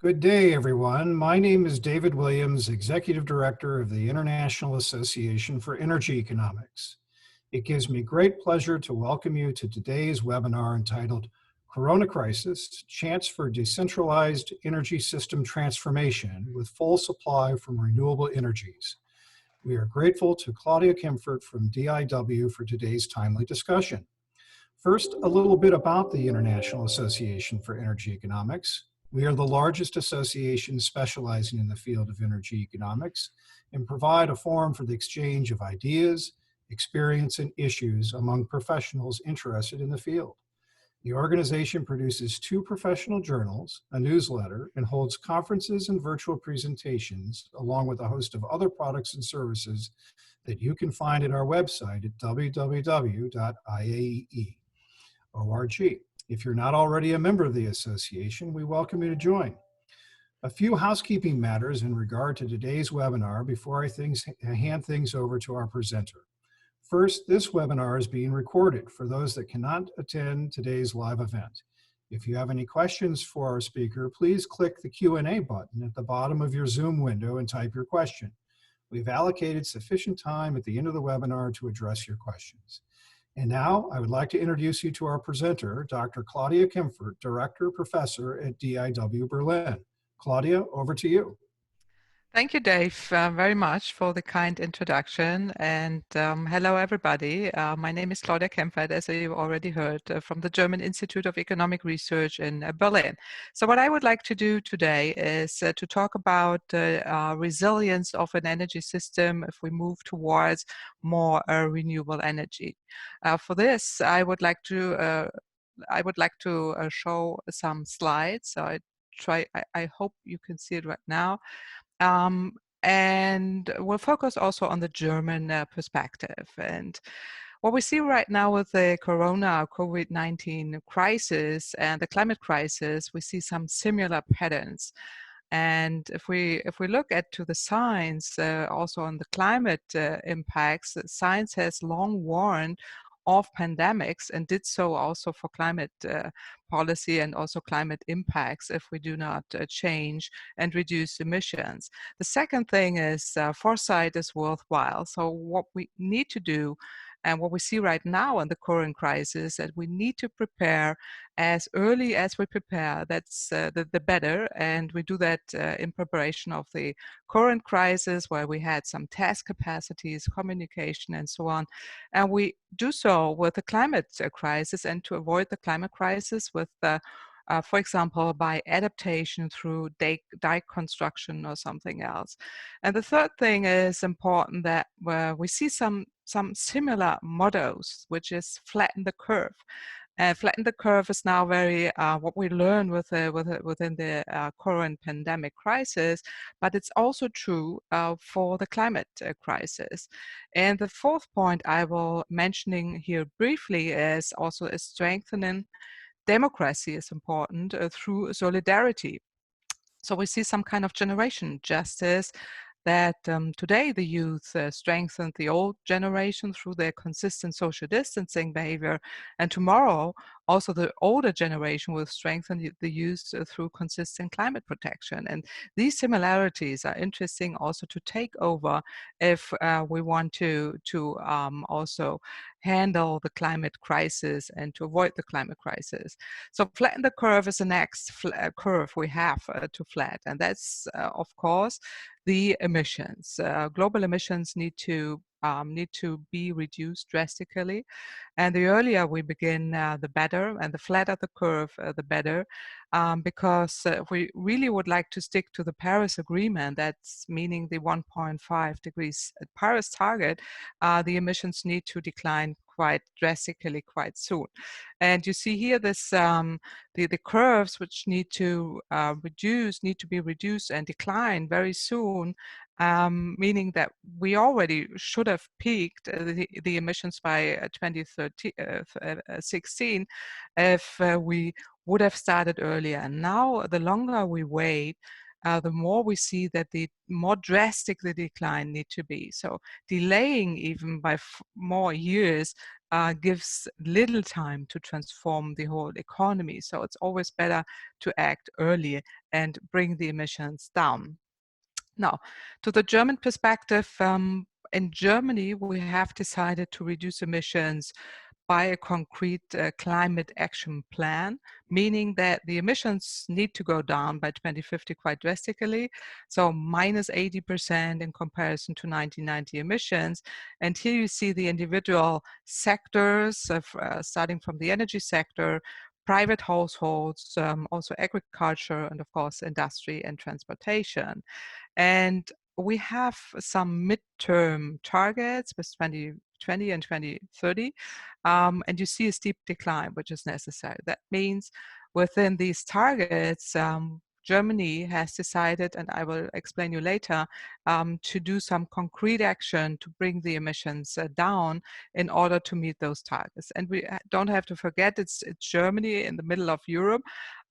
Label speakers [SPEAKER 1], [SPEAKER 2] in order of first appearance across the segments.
[SPEAKER 1] Good day, everyone. My name is David Williams, Executive Director of the International Association for Energy Economics. It gives me great pleasure to welcome you to today's webinar entitled Corona Crisis, Chance for Decentralized Energy System Transformation with Full Supply from Renewable Energies. We are grateful to Claudia Kemfert from DIW for today's timely discussion. First, a little bit about the International Association for Energy Economics. We are the largest association specializing in the field of energy economics and provide a forum for the exchange of ideas, experience, and issues among professionals interested in the field. The organization produces 2 professional journals, a newsletter, and holds conferences and virtual presentations, along with a host of other products and services that you can find at our website at www.iaee.org. If you're not already a member of the association, we welcome you to join. A few housekeeping matters in regard to today's webinar before I hand things over to our presenter. First, this webinar is being recorded for those that cannot attend today's live event. If you have any questions for our speaker, please click the Q&A button at the bottom of your Zoom window and type your question. We've allocated sufficient time at the end of the webinar to address your questions. And now I would like to introduce you to our presenter, Dr. Claudia Kemfert, Director Professor at DIW Berlin. Claudia, over to you.
[SPEAKER 2] Thank you, Dave, very much for the kind introduction. And hello, everybody. My name is Claudia Kemfert, as you already heard, from the German Institute of Economic Research in Berlin. So what I would like to do today is to talk about resilience of an energy system if we move towards more renewable energy. For this, I would like to show some slides. So I hope you can see it right now. And we'll focus also on the German perspective. And what we see right now with the COVID-19 crisis and the climate crisis, we see some similar patterns. And if we look to the science, also on the climate impacts, science has long warned of pandemics and did so also for climate policy and also climate impacts if we do not change and reduce emissions. The second thing is foresight is worthwhile. So what we need to do and what we see right now in the current crisis, that we need to prepare as early as we prepare. That's the better. And we do that in preparation of the current crisis, where we had some test capacities, communication, and so on. And we do so with the climate crisis, and to avoid the climate crisis with for example, by adaptation through dike construction or something else. And the third thing is important, that we see some similar mottos, which is flatten the curve. Flatten the curve is now very what we learn within the current pandemic crisis, but it's also true for the climate crisis. And the fourth point I will mentioning here briefly is also a strengthening democracy is important through solidarity. So we see some kind of generation justice, that today the youth strengthen the old generation through their consistent social distancing behavior, and tomorrow also the older generation will strengthen the youth through consistent climate protection. And these similarities are interesting also to take over if we want to also handle the climate crisis and to avoid the climate crisis. So flatten the curve is the next curve we have to flatten, and that's of course the emissions. Global emissions need to be reduced drastically, and the earlier we begin, the better, and the flatter the curve, the better, because we really would like to stick to the Paris Agreement. That's meaning the 1.5 degrees Paris target. The emissions need to decline quite drastically quite soon. And you see here this the curves which need to be reduced and decline very soon, meaning that we already should have peaked the emissions by 2016 if we would have started earlier. And now the longer we wait, the more we see that the more drastic the decline need to be. So delaying even by more years gives little time to transform the whole economy. So it's always better to act early and bring the emissions down. Now, to the German perspective, in Germany, we have decided to reduce emissions by a concrete climate action plan, meaning that the emissions need to go down by 2050 quite drastically, so minus 80% in comparison to 1990 emissions. And here you see the individual sectors, starting from the energy sector, private households, also agriculture, and of course, industry and transportation. And we have some midterm targets with 2020 and 2030. And you see a steep decline, which is necessary. That means within these targets, Germany has decided, and I will explain you later, to do some concrete action to bring the emissions down in order to meet those targets. And we don't have to forget it's Germany in the middle of Europe,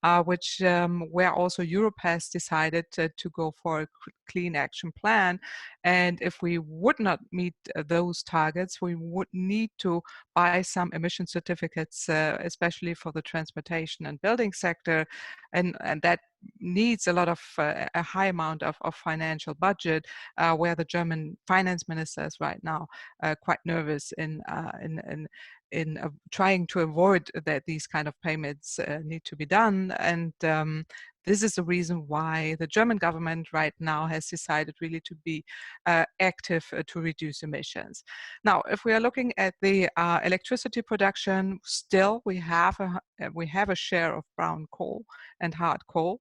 [SPEAKER 2] where also Europe has decided to go for a clean action plan. And if we would not meet those targets, we would need to buy some emission certificates, especially for the transportation and building sector, and that needs a lot of a high amount of financial budget, where the German finance minister is right now quite nervous in trying to avoid that these kind of payments need to be done. And this is the reason why the German government right now has decided really to be active to reduce emissions. Now, if we are looking at the electricity production, still we have a share of brown coal and hard coal.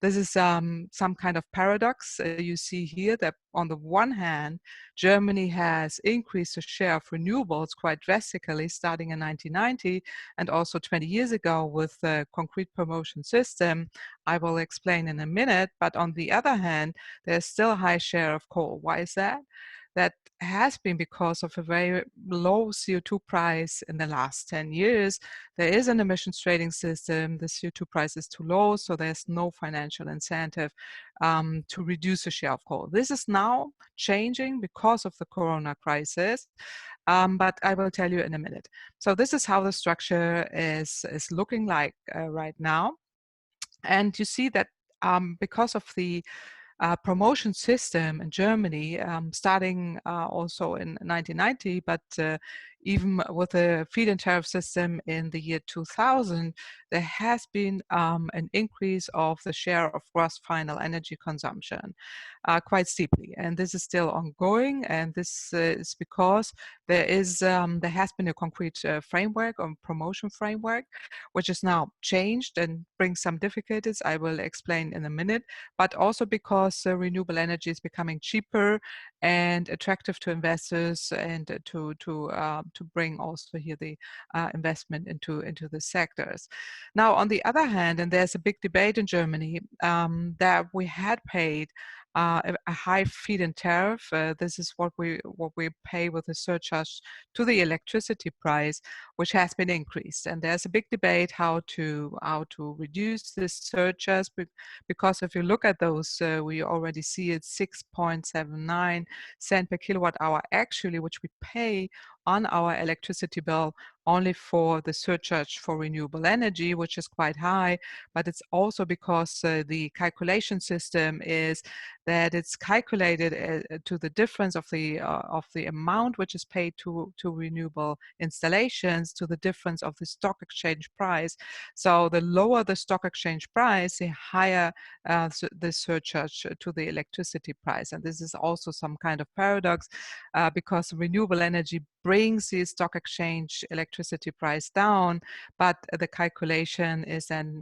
[SPEAKER 2] This is some kind of paradox. You see here that on the one hand, Germany has increased the share of renewables quite drastically starting in 1990 and also 20 years ago with the concrete promotion system. I will explain in a minute, but on the other hand, there's still a high share of coal. Why is that? That has been because of a very low CO2 price in the last 10 years. There is an emissions trading system. The CO2 price is too low, so there's no financial incentive to reduce the share of coal. This is now changing because of the Corona crisis, but I will tell you in a minute. So this is how the structure is looking like right now. And you see that because of the promotion system in Germany, starting also in 1990, but even with the feed-in tariff system in the year 2000, there has been an increase of the share of gross final energy consumption quite steeply. And this is still ongoing, and this is because there has been a concrete framework, or promotion framework, which is now changed and brings some difficulties. I will explain in a minute, but also because renewable energy is becoming cheaper and attractive to investors, and to bring also here the investment into the sectors. Now, on the other hand, and there's a big debate in Germany that we had paid a high feed-in tariff. This is what we pay with a surcharge to the electricity price, which has been increased. And there's a big debate how to reduce this surcharge, because if you look at those, we already see it's 6.79 cent per kilowatt hour actually, which we pay on our electricity bill only for the surcharge for renewable energy, which is quite high. But it's also because the calculation system is that it's calculated to the difference of the amount which is paid to renewable installations to the difference of the stock exchange price. So the lower the stock exchange price, the higher the surcharge to the electricity price. And this is also some kind of paradox because renewable energy brings the stock exchange electricity price down, but the calculation is then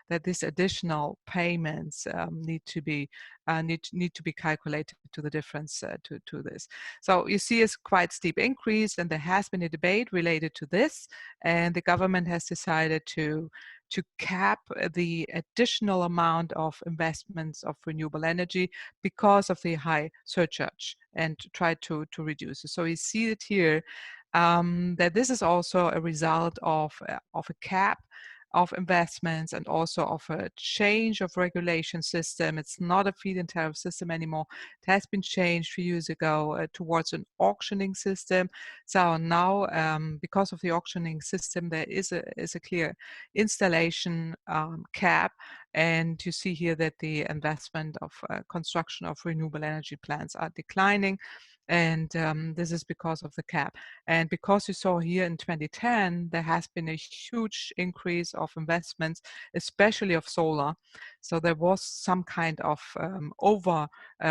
[SPEAKER 2] that these additional payments need to be calculated to the difference to this. So you see a quite steep increase, and there has been a debate related to this, and the government has decided to cap the additional amount of investments of renewable energy because of the high surcharge, and try to reduce it. So you see it here that this is also a result of a cap of investments and also of a change of regulation system. It's not a feed-in tariff system anymore. It has been changed a few years ago towards an auctioning system. So now, because of the auctioning system, there is a clear installation cap, and you see here that the investment of construction of renewable energy plants are declining. And this is because of the cap. And because you saw here in 2010, there has been a huge increase of investments, especially of solar. So there was some kind of over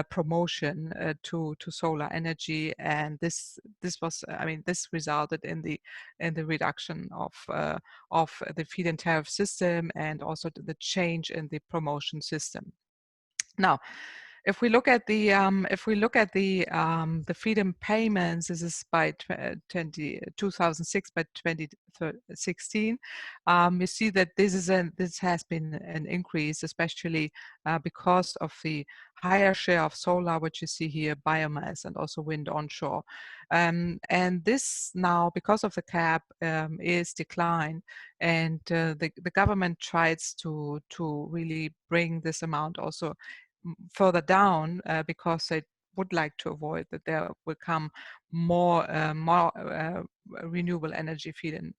[SPEAKER 2] promotion to solar energy, and this was, I mean, this resulted in the reduction of the feed-in tariff system and also the change in the promotion system. Now, if we look at the feed-in payments, this is by 2006 by 2016. You see that this has been an increase, especially because of the higher share of solar, which you see here, biomass, and also wind onshore. And this now, because of the cap, is declined, and the government tries to really bring this amount also further down because they would like to avoid that there will come more renewable energy feed-in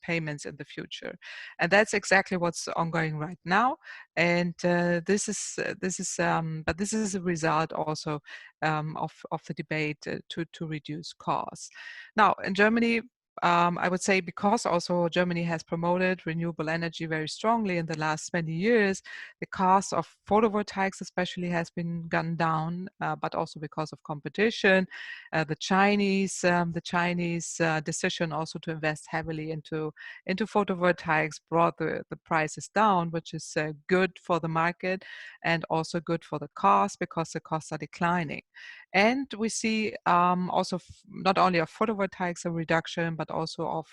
[SPEAKER 2] payments in the future, and that's exactly what's ongoing right now. And this is but this is a result also of the debate to reduce costs. Now in Germany, I would say, because also Germany has promoted renewable energy very strongly in the last 20 years, the cost of photovoltaics especially has been gone down, but also because of competition. The Chinese decision also to invest heavily into photovoltaics brought the prices down, which is good for the market and also good for the cost, because the costs are declining. And we see also not only of photovoltaics a reduction, but also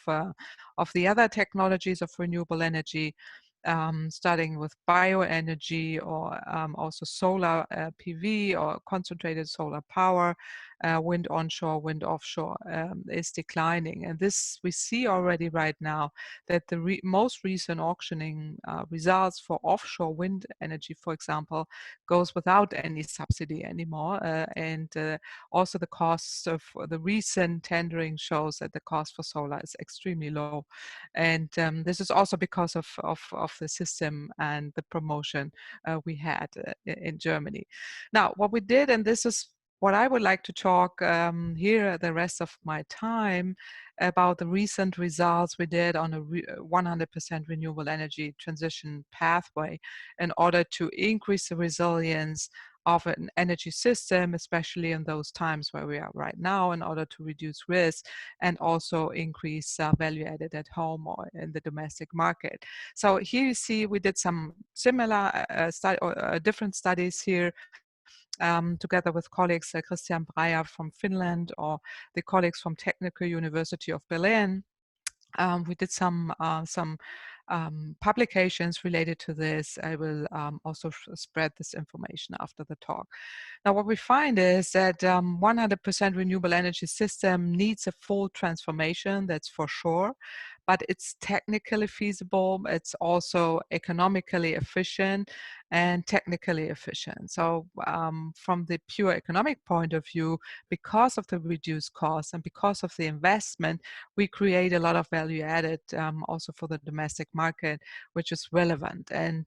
[SPEAKER 2] of the other technologies of renewable energy, starting with bioenergy, or also solar PV, or concentrated solar power, wind onshore, wind offshore is declining. And this we see already right now, that the most recent auctioning results for offshore wind energy, for example, goes without any subsidy anymore. And also the cost of the recent tendering shows that the cost for solar is extremely low. And this is also because of the system and the promotion we had in Germany. Now, what we did, and this is what I would like to talk here the rest of my time about, the recent results we did on a 100% renewable energy transition pathway in order to increase the resilience of an energy system, especially in those times where we are right now, in order to reduce risk and also increase value added at home or in the domestic market. So here you see we did some similar different studies here, together with colleagues like Christian Breyer from Finland, or the colleagues from Technical University of Berlin. We did some publications related to this. I will also spread this information after the talk. Now, what we find is that 100% renewable energy system needs a full transformation, that's for sure, but it's technically feasible. It's also economically efficient and technically efficient. So from the pure economic point of view, because of the reduced costs and because of the investment, we create a lot of value added also for the domestic market, which is relevant. And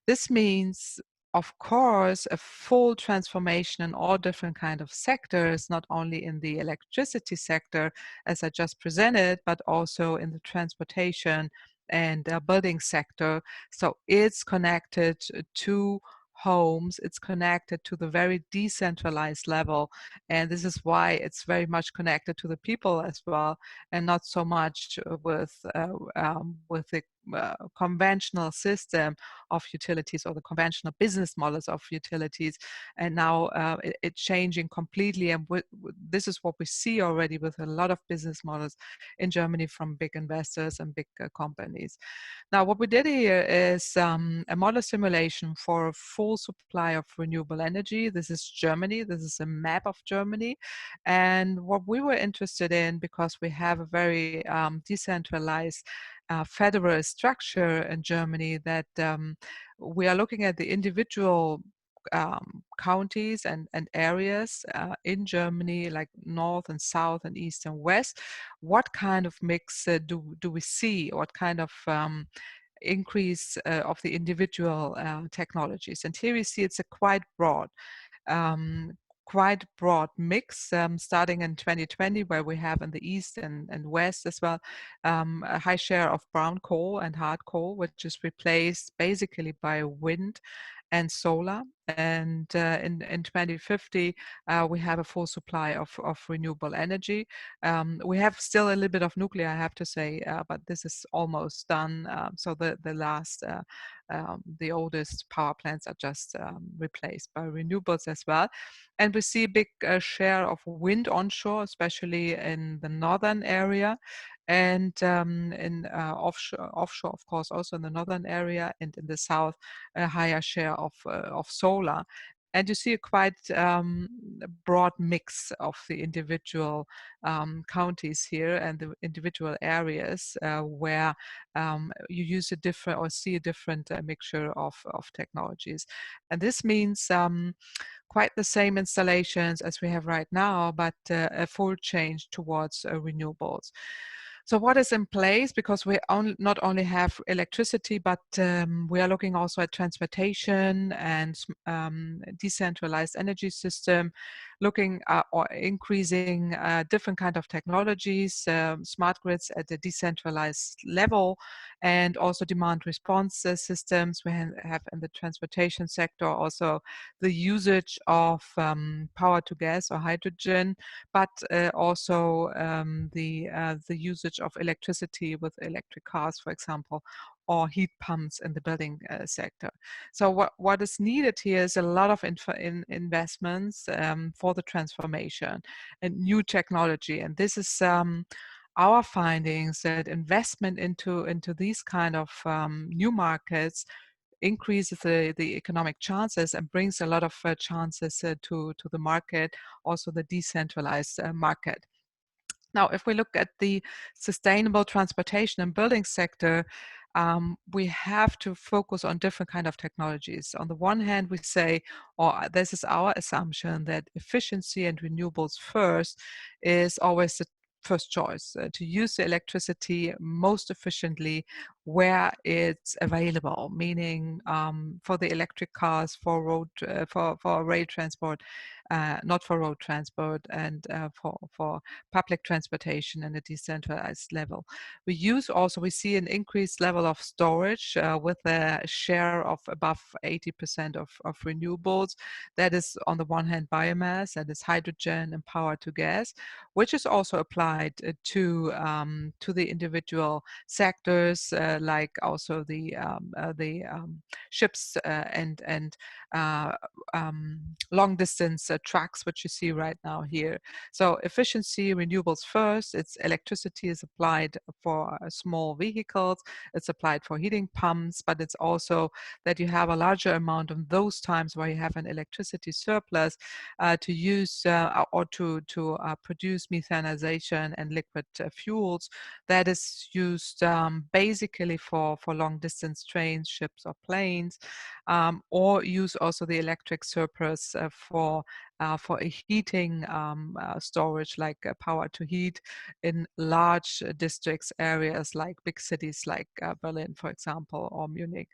[SPEAKER 2] this means, of course, a full transformation in all different kind of sectors, not only in the electricity sector, as I just presented, but also in the transportation and building sector. So it's connected to homes, it's connected to the very decentralized level, and this is why it's very much connected to the people as well, and not so much with the conventional system of utilities, or the conventional business models of utilities. And now it's changing completely, and this is what we see already with a lot of business models in Germany from big investors and big companies. Now, what we did here is a model simulation for a full supply of renewable energy. This is Germany. This is a map of Germany. And what we were interested in, because we have a very decentralized federal structure in Germany that we are looking at the individual counties and areas in Germany, like north and south and east and west. What kind of mix do we see? What kind of increase of the individual technologies? And here we see it's a um, quite broad mix, starting in 2020, where we have in the east and west as well a high share of brown coal and hard coal, which is replaced basically by wind and solar. And in 2050, we have a full supply of renewable energy. We have still a little bit of nuclear, I have to say, but this is almost done. So the last, the oldest power plants are just replaced by renewables as well. And we see a big share of wind onshore, especially in the northern area, and in offshore, of course, also in the northern area, and in the south, a higher share of solar. And you see a quite broad mix of the individual counties here and the individual areas where you use a different or see a different mixture of technologies. And this means quite the same installations as we have right now, but a full change towards renewables. So what is in place? Because we not only have electricity, but we are looking also at transportation and decentralized energy system, looking or increasing different kind of technologies, smart grids at the decentralized level, and also demand response systems. We have in the transportation sector also the usage of power to gas or hydrogen, but also the usage of electricity with electric cars, for example, or heat pumps in the building sector. So what is needed here is a lot of investments for the transformation and new technology. And this is our findings, that investment into these kind of new markets increases the economic chances and brings a lot of chances to the market, also the decentralized market. Now, if we look at the sustainable transportation and building sector, we have to focus on different kind of technologies. On the one hand, we say, or this is our assumption, that efficiency and renewables first is always the first choice, to use the electricity most efficiently where it's available, meaning for the electric cars, for road, for rail transport, not for road transport, and for public transportation and a decentralized level. We see an increased level of storage with a share of above 80% of renewables. That is on the one hand biomass, that is hydrogen and power to gas, which is also applied to the individual sectors, like also the ships and long distance trucks, which you see right now here. So efficiency, renewables first. It's electricity is applied for small vehicles. It's applied for heating pumps, but it's also that you have a larger amount of those times where you have an electricity surplus to use or to produce methanization and liquid fuels that is used basically for long distance trains, ships or planes, or use also the electric surplus for a heating storage, like power to heat in large districts, areas like big cities like Berlin, for example, or Munich,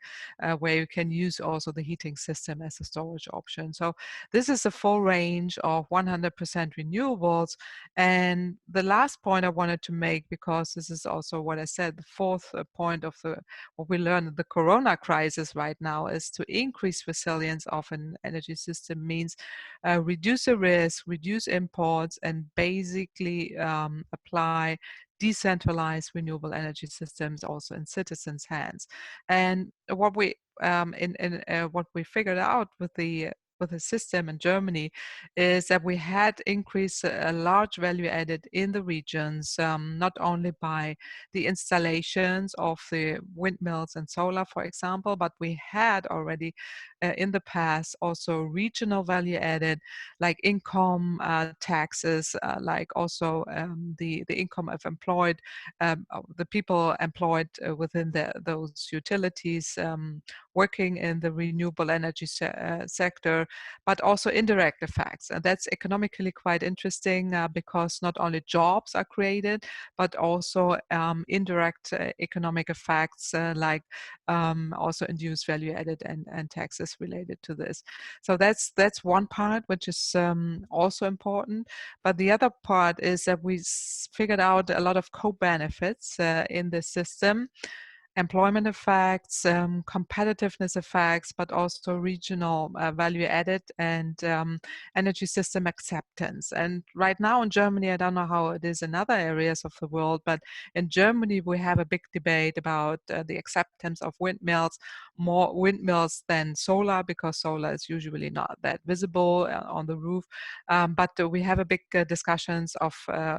[SPEAKER 2] where you can use also the heating system as a storage option. So this is a full range of 100% renewables. And the last point I wanted to make, because this is also what I said, the fourth point of what we learned in the Corona crisis right now, is to increase resilience of an energy system means reduce the risk, reduce imports, and basically apply decentralized renewable energy systems also in citizens' hands. And what we what we figured out with the with the system in Germany is that we had increased a large value added in the regions, not only by the installations of the windmills and solar, for example, but we had already in the past also regional value added, like income taxes, like also the income of employed, the people employed within those utilities working in the renewable energy sector, but also indirect effects. And that's economically quite interesting because not only jobs are created, but also indirect economic effects like also induced value added and taxes related to this. So that's one part which is also important. But the other part is that we figured out a lot of co-benefits in the system, employment effects, competitiveness effects, but also regional value added and energy system acceptance. And right now in Germany, I don't know how it is in other areas of the world, but in Germany, we have a big debate about the acceptance of windmills, more windmills than solar, because solar is usually not that visible on the roof. But we have a big discussions of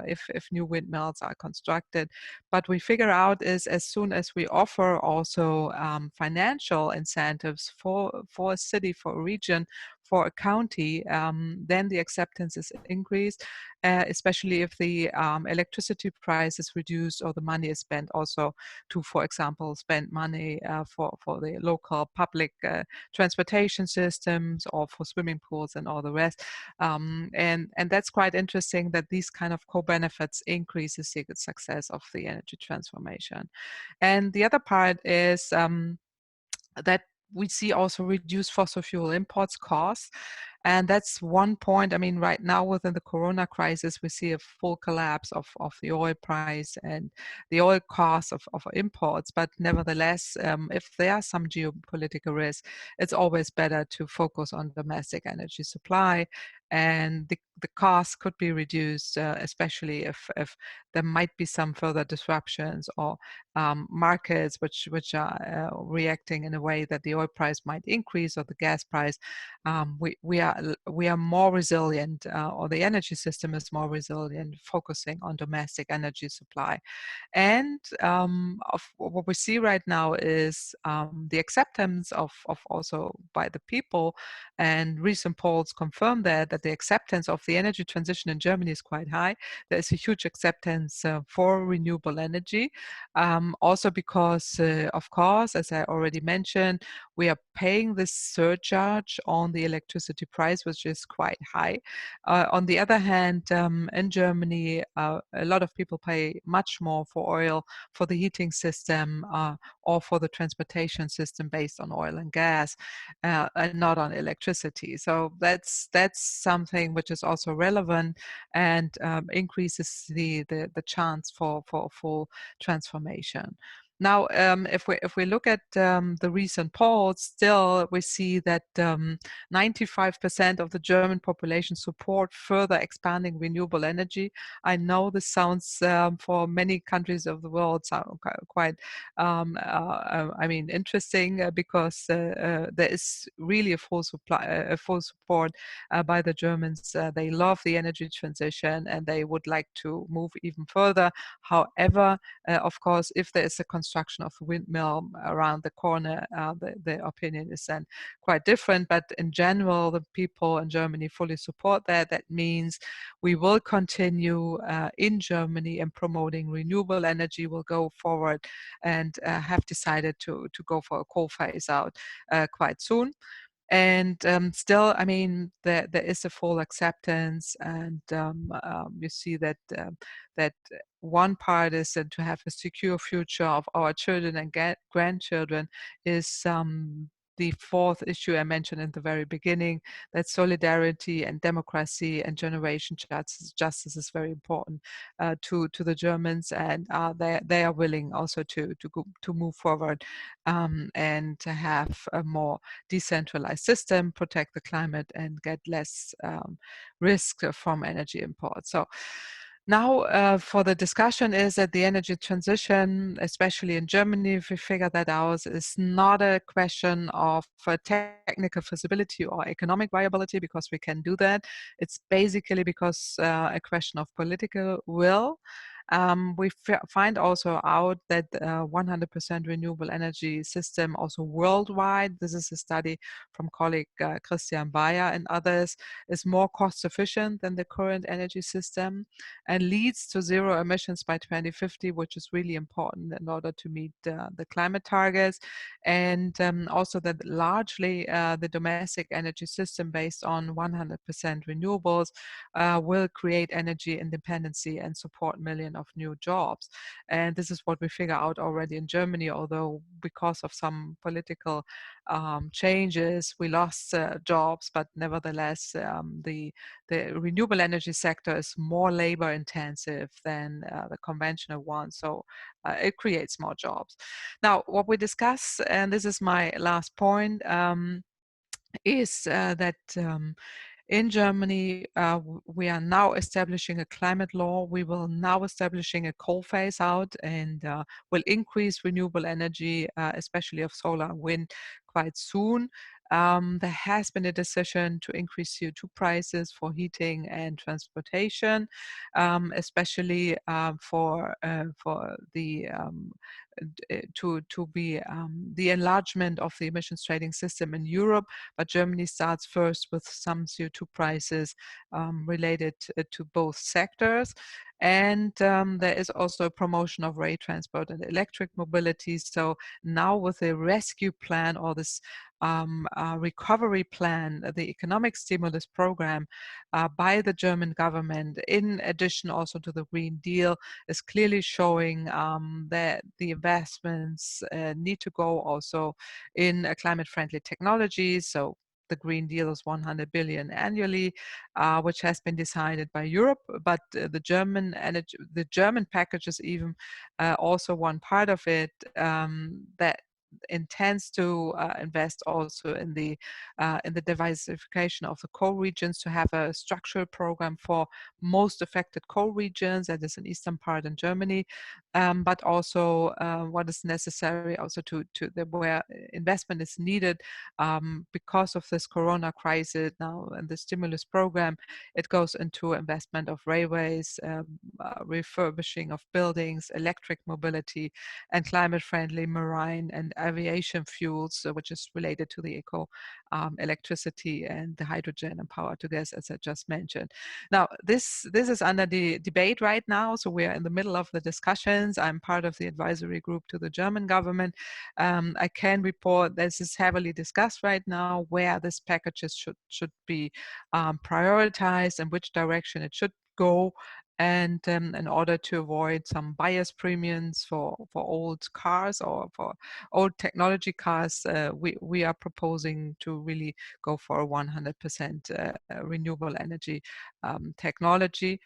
[SPEAKER 2] if new windmills are constructed. But we figure out is as soon as we offer also financial incentives for a city, for a region, for a county, then the acceptance is increased, especially if the electricity price is reduced or the money is spent also to, for example, spend money for the local public transportation systems or for swimming pools and all the rest. And that's quite interesting that these kind of co-benefits increases the success of the energy transformation. And the other part is that we see also reduced fossil fuel imports costs. And that's one point. I mean, right now within the Corona crisis, we see a full collapse of the oil price and the oil costs of imports. But nevertheless, if there are some geopolitical risks, it's always better to focus on domestic energy supply. And the cost could be reduced, especially if there might be some further disruptions or markets which are reacting in a way that the oil price might increase or the gas price. We are more resilient, or the energy system is more resilient, focusing on domestic energy supply. And of what we see right now is the acceptance of also by the people, and recent polls confirm that the acceptance of the energy transition in Germany is quite high. There is a huge acceptance for renewable energy, also because, of course, as I already mentioned, we are paying this surcharge on the electricity price, which is quite high. On the other hand, in Germany, a lot of people pay much more for oil for the heating system or for the transportation system based on oil and gas, and not on electricity. So that's something which is also relevant and increases the chance for full transformation. Now, if we look at the recent polls, still we see that 95% of the German population support further expanding renewable energy. I know this sounds for many countries of the world quite, I mean, interesting because there is really a full support by the Germans. They love the energy transition and they would like to move even further. However, of course, if there is a construction of a windmill around the corner, the opinion is then quite different. But in general, the people in Germany fully support that. That means we will continue in Germany in promoting renewable energy. Will go forward and have decided to go for a coal phase out quite soon. And still, I mean, there is a full acceptance, and you see that that one part is that to have a secure future of our children and grandchildren is the fourth issue I mentioned in the very beginning, that solidarity and democracy and generation justice is very important to the Germans, and they are willing also to move forward and to have a more decentralized system, protect the climate, and get less risk from energy imports. So Now, for the discussion is that the energy transition, especially in Germany, if we figure that out, is not a question of technical feasibility or economic viability, because we can do that. It's basically because a question of political will. We find also out that 100% renewable energy system also worldwide, this is a study from colleague Christian Bayer and others, is more cost efficient than the current energy system and leads to zero emissions by 2050, which is really important in order to meet the climate targets. And also that largely the domestic energy system based on 100% renewables will create energy independency and support millions of new jobs. And this is what we figure out already in Germany, although because of some political changes, we lost jobs, but nevertheless, the renewable energy sector is more labor intensive than the conventional one. So it creates more jobs. Now, what we discuss, and this is my last point, is that in Germany, we are now establishing a climate law. We will now establishing a coal phase out and will increase renewable energy, especially of solar and wind, quite soon. There has been a decision to increase CO2 prices for heating and transportation, especially for the to be the enlargement of the emissions trading system in Europe. But Germany starts first with some CO2 prices related to both sectors. And there is also a promotion of rail transport and electric mobility. So now with the rescue plan or this recovery plan, the economic stimulus program by the German government, in addition also to the Green Deal, is clearly showing that the investments need to go also in climate-friendly technologies. So the Green Deal is 100 billion annually, which has been decided by Europe, but the German package is even also one part of it that intends to invest also in the diversification of the coal regions, to have a structural program for most affected coal regions, that is in eastern part in Germany, but also what is necessary also to where investment is needed because of this corona crisis now and the stimulus program. It goes into investment of railways, refurbishing of buildings, electric mobility, and climate-friendly marine and aviation fuels, which is related to the eco electricity and the hydrogen and power to gas, as I just mentioned. Now, this is under the debate right now, so we are in the middle of the discussions. I'm part of the advisory group to the German government. I can report this is heavily discussed right now, where this packages should be prioritized and which direction it should go. And in order to avoid some bias premiums for old cars or for old technology cars, we are proposing to really go for a 100% renewable energy technology.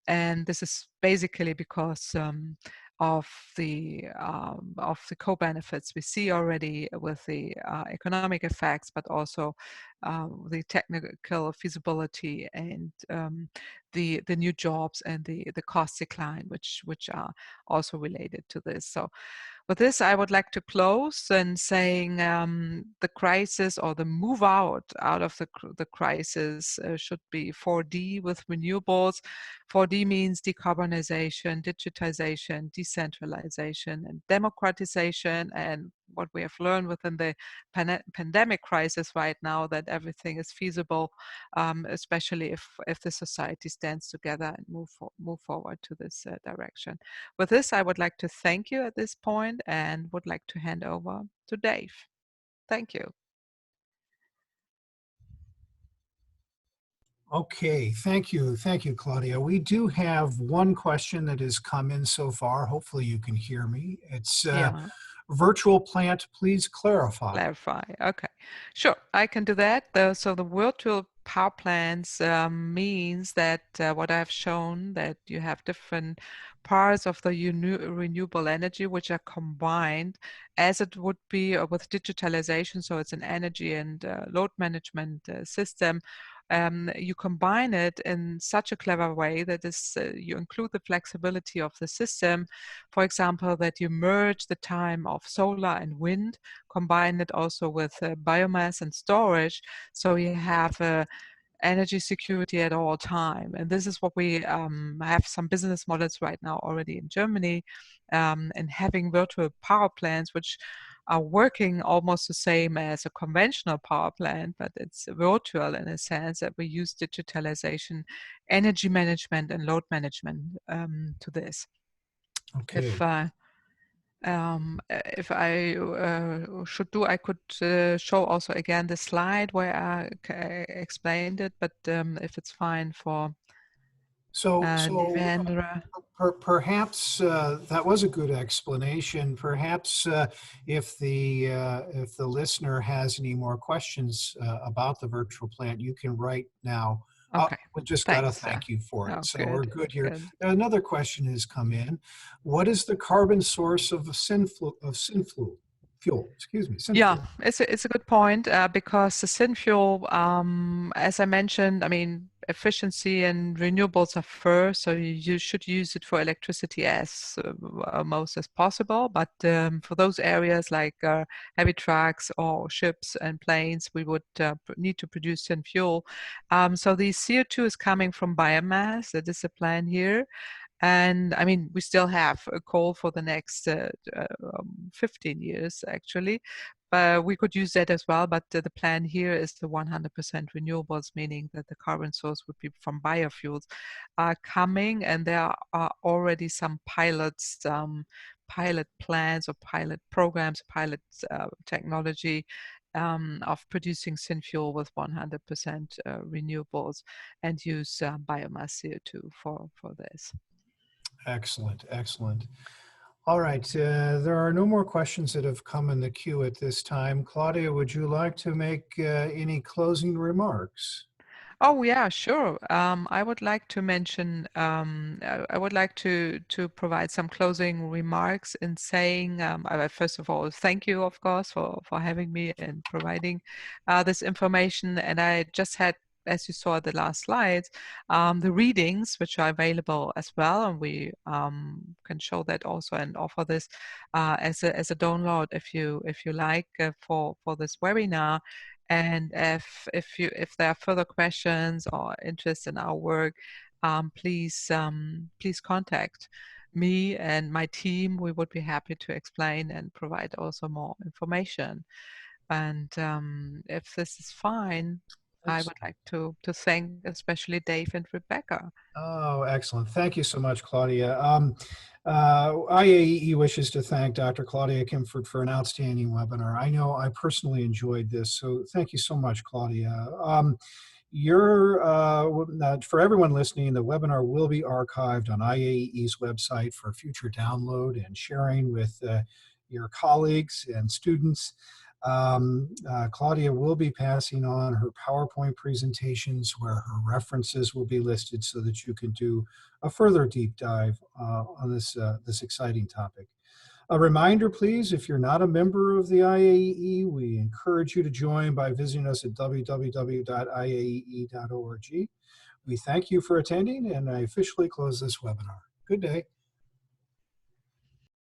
[SPEAKER 2] And this is basically because of the co-benefits we see already with the economic effects, but also the technical feasibility and the new jobs and the cost decline, which are also related to this. So with this, I would like to close and saying the crisis or the move out of the crisis should be 4D with renewables. 4D means decarbonization, digitization, decentralization, and democratization. And what we have learned within the pandemic crisis right now, that everything is feasible, especially if the society stands together and move forward to this direction. With this, I would like to thank you at this point and would like to hand over to Dave. Thank you.
[SPEAKER 1] Okay, thank you. Thank you, Claudia. We do have one question that has come in so far. Hopefully you can hear me. It's
[SPEAKER 2] Yeah.
[SPEAKER 1] virtual plant, please clarify.
[SPEAKER 2] Clarify. Okay, sure. I can do that. So the virtual power plants means that what I've shown, that you have different parts of the renewable energy which are combined as it would be with digitalization. So it's an energy and load management system. You combine it in such a clever way that is you include the flexibility of the system. For example, that you merge the time of solar and wind, combine it also with biomass and storage, so you have energy security at all time. And this is what we have some business models right now already in Germany, and having virtual power plants which are working almost the same as a conventional power plant, but it's virtual in a sense that we use digitalization, energy management, and load management to this.
[SPEAKER 1] Okay.
[SPEAKER 2] If I should do, I could show also again the slide where I explained it, but if it's fine for
[SPEAKER 1] So,
[SPEAKER 2] Devendra.
[SPEAKER 1] perhaps that was a good explanation. Perhaps if the listener has any more questions about the virtual plant, you can write now.
[SPEAKER 2] Okay,
[SPEAKER 1] We just got a
[SPEAKER 2] thanks.
[SPEAKER 1] thank you for it,
[SPEAKER 2] Oh,
[SPEAKER 1] so we're
[SPEAKER 2] good,
[SPEAKER 1] good here.
[SPEAKER 2] good.
[SPEAKER 1] Another question has come in: what is the carbon source of fuel? Excuse me,
[SPEAKER 2] Yeah,
[SPEAKER 1] synfuel.
[SPEAKER 2] it's a good point because the syn fuel, as I mentioned, I mean, efficiency and renewables are first, so you should use it for electricity as most as possible. But for those areas like heavy trucks or ships and planes, we would need to produce syn fuel. So the CO2 is coming from biomass. That is the plan here. And I mean, we still have a coal for the next 15 years, actually. But we could use that as well. But the plan here is the 100% renewables, meaning that the carbon source would be from biofuels are coming. And there are already some pilots, pilot plans or pilot programs, pilot technology of producing synfuel with 100% renewables and use biomass CO2 for this.
[SPEAKER 1] Excellent, excellent. All right, there are no more questions that have come in the queue at this time. Claudia, would you like to make any closing remarks?
[SPEAKER 2] Oh yeah, sure. I would like to mention, I would like to provide some closing remarks in saying, first of all, thank you, of course, for having me and providing this information. And I just had, as you saw the last slides, the readings, which are available as well, and we can show that also and offer this as a download if you like for this webinar. And if there are further questions or interest in our work, please contact me and my team. We would be happy to explain and provide also more information. And if this is fine, I would like to thank especially Dave and Rebecca.
[SPEAKER 1] Oh, excellent. Thank you so much, Claudia. IAEE wishes to thank Dr. Claudia Kemfert for an outstanding webinar. I know I personally enjoyed this, so thank you so much, Claudia. For everyone listening, the webinar will be archived on IAEE's website for future download and sharing with your colleagues and students. Claudia will be passing on her PowerPoint presentations where her references will be listed so that you can do a further deep dive on this exciting topic. A reminder, please, if you're not a member of the IAEE, we encourage you to join by visiting us at www.iaee.org. We thank you for attending, and I officially close this webinar. Good day.